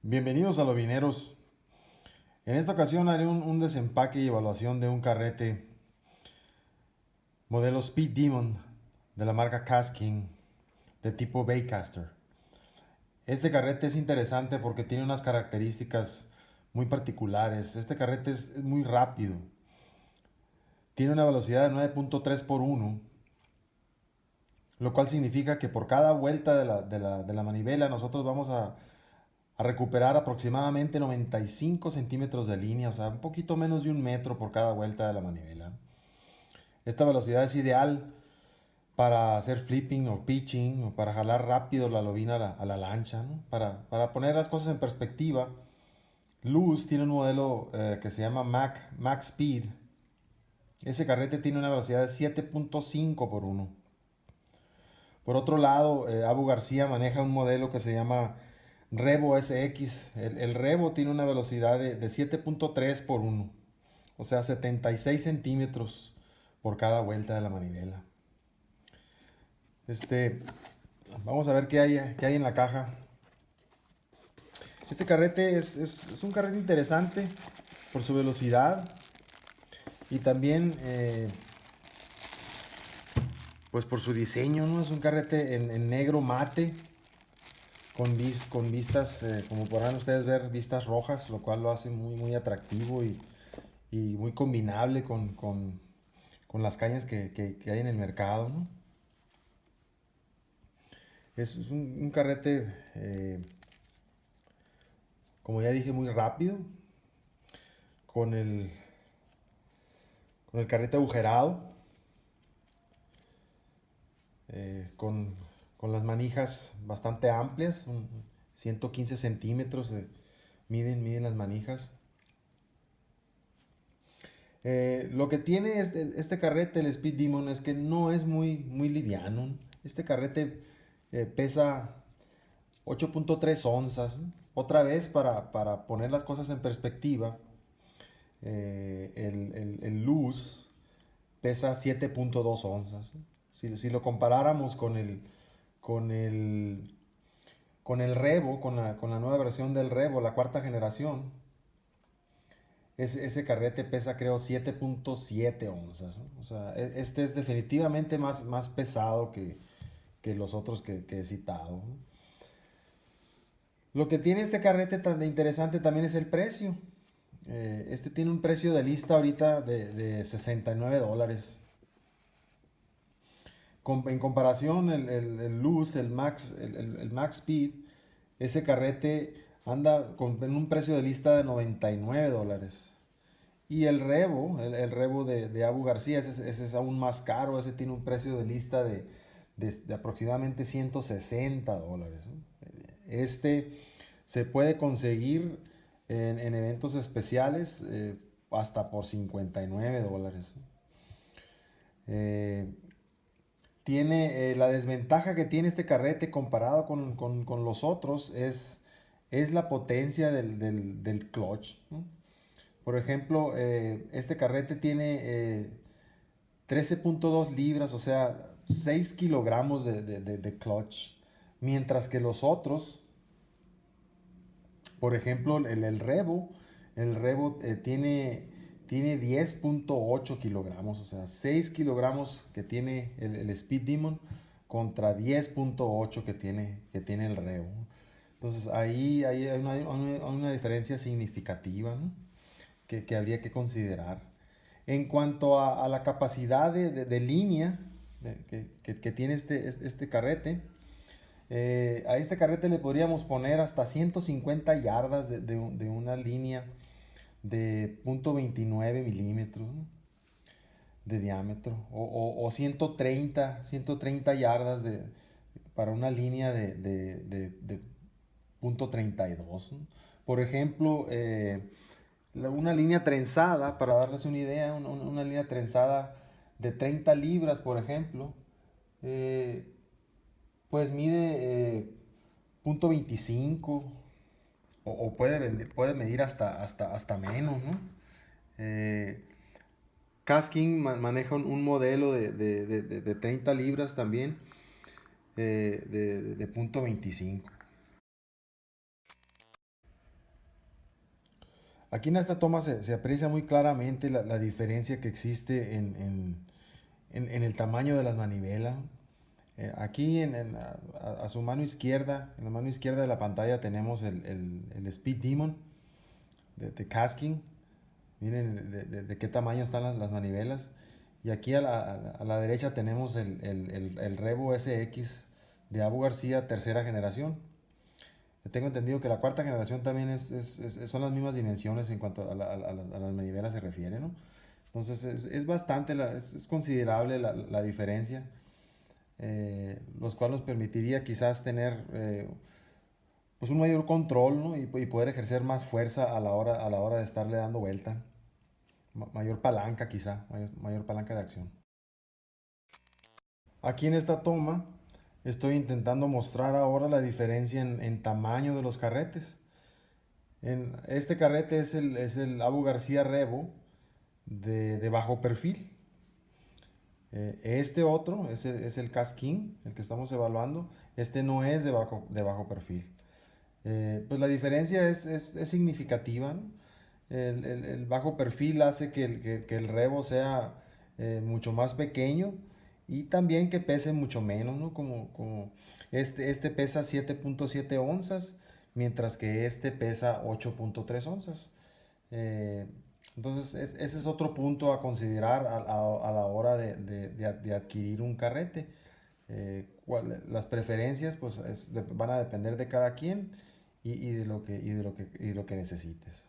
Bienvenidos a Lobineros. En esta ocasión haré un desempaque y evaluación de un carrete modelo Speed Demon de la marca Kasking de tipo Baycaster. Este carrete es interesante porque tiene unas características muy particulares. Este carrete es muy rápido. Tiene una velocidad de 9.3 por 1, lo cual significa que por cada vuelta de la manivela nosotros vamos a recuperar aproximadamente 95 centímetros de línea, o sea, un poquito menos de un metro por cada vuelta de la manivela. Esta velocidad es ideal para hacer flipping o pitching o para jalar rápido la lobina a la lancha, ¿no? Para poner las cosas en perspectiva, Luz tiene un modelo que se llama Max Speed. Ese carrete tiene una velocidad de 7.5 por 1. Por otro lado, Abu García maneja un modelo que se llama Revo SX. El Revo tiene una velocidad de 7.3 por 1, o sea, 76 centímetros por cada vuelta de la manivela. Este, Vamos a ver qué hay en la caja. Este carrete es un carrete interesante por su velocidad y también pues por su diseño, ¿no? Es un carrete en negro mate con vistas, como podrán ustedes ver, vistas rojas, lo cual lo hace muy atractivo y muy combinable con las cañas que hay en el mercado, ¿no? Es un carrete, como ya dije, muy rápido, con el carrete agujerado, con, las manijas bastante amplias, 115 centímetros miden las manijas. Lo que tiene este carrete, el Speed Demon, es que no es muy liviano. Este carrete pesa 8.3 onzas. ¿No? Otra vez, para poner las cosas en perspectiva, el Luz pesa 7.2 onzas. ¿No? Si lo comparáramos con el, con el Revo, con la nueva versión del Revo, la cuarta generación, ese carrete pesa creo 7.7 onzas. ¿No? O sea, este es definitivamente más pesado que los otros que he citado. ¿No? Lo que tiene este carrete tan interesante también es el precio. Este tiene un precio de lista ahorita de $69. En comparación, el Luz, el Max Speed, ese carrete anda en un precio de lista de $99. Y el Revo, el Revo de Abu García, ese es aún más caro, ese tiene un precio de lista de aproximadamente $160. ¿No? Este se puede conseguir en eventos especiales hasta por $59. Eh, Tiene la desventaja que tiene este carrete comparado con los otros es la potencia del clutch. ¿No? Por ejemplo, este carrete tiene 13.2 libras, o sea, 6 kilogramos de clutch. Mientras que los otros, por ejemplo, el Revo tiene 10.8 kilogramos, o sea, 6 kilogramos que tiene el Speed Demon contra 10.8 que tiene el Revo. Entonces ahí hay una diferencia significativa, ¿no? que habría que considerar. En cuanto a la capacidad de línea que tiene este carrete, a este carrete le podríamos poner hasta 150 yardas de una línea de .29 milímetros, ¿no? De diámetro, o 130 yardas para una línea de .32. ¿No? Por ejemplo, una línea trenzada, para darles una idea, una línea trenzada de 30 libras, por ejemplo, eh, pues mide .25 o puede medir hasta menos, ¿no? Eh, Kasking maneja un modelo de 30 libras también, de .25. Aquí en esta toma se aprecia muy claramente la diferencia que existe en el tamaño de las manivelas. Aquí a su mano izquierda, en la mano izquierda de la pantalla tenemos el Speed Demon de Kasking. Miren de qué tamaño están las manivelas. Y aquí a la derecha tenemos el Revo SX de Abu García tercera generación. Tengo entendido que la cuarta generación también son las mismas dimensiones en cuanto a las manivelas se refiere, ¿no? Entonces es bastante, es considerable la diferencia, los cuales nos permitiría quizás tener pues un mayor control, ¿no? Y poder ejercer más fuerza a la hora de estarle dando vuelta. Mayor palanca quizá, mayor palanca de acción. Aquí en esta toma estoy intentando mostrar ahora la diferencia en tamaño de los carretes. Este carrete es el Abu García Revo de bajo perfil. Este otro es el Casking, el que estamos evaluando. Este no es de bajo perfil. Pues la diferencia es significativa, ¿no? El bajo perfil hace que el Revo sea mucho más pequeño y también que pese mucho menos, ¿no? Como este pesa 7.7 onzas, mientras que este pesa 8.3 onzas. Eh, entonces, ese es otro punto a considerar a la hora de adquirir un carrete. Las preferencias pues van a depender de cada quien y de lo que necesites.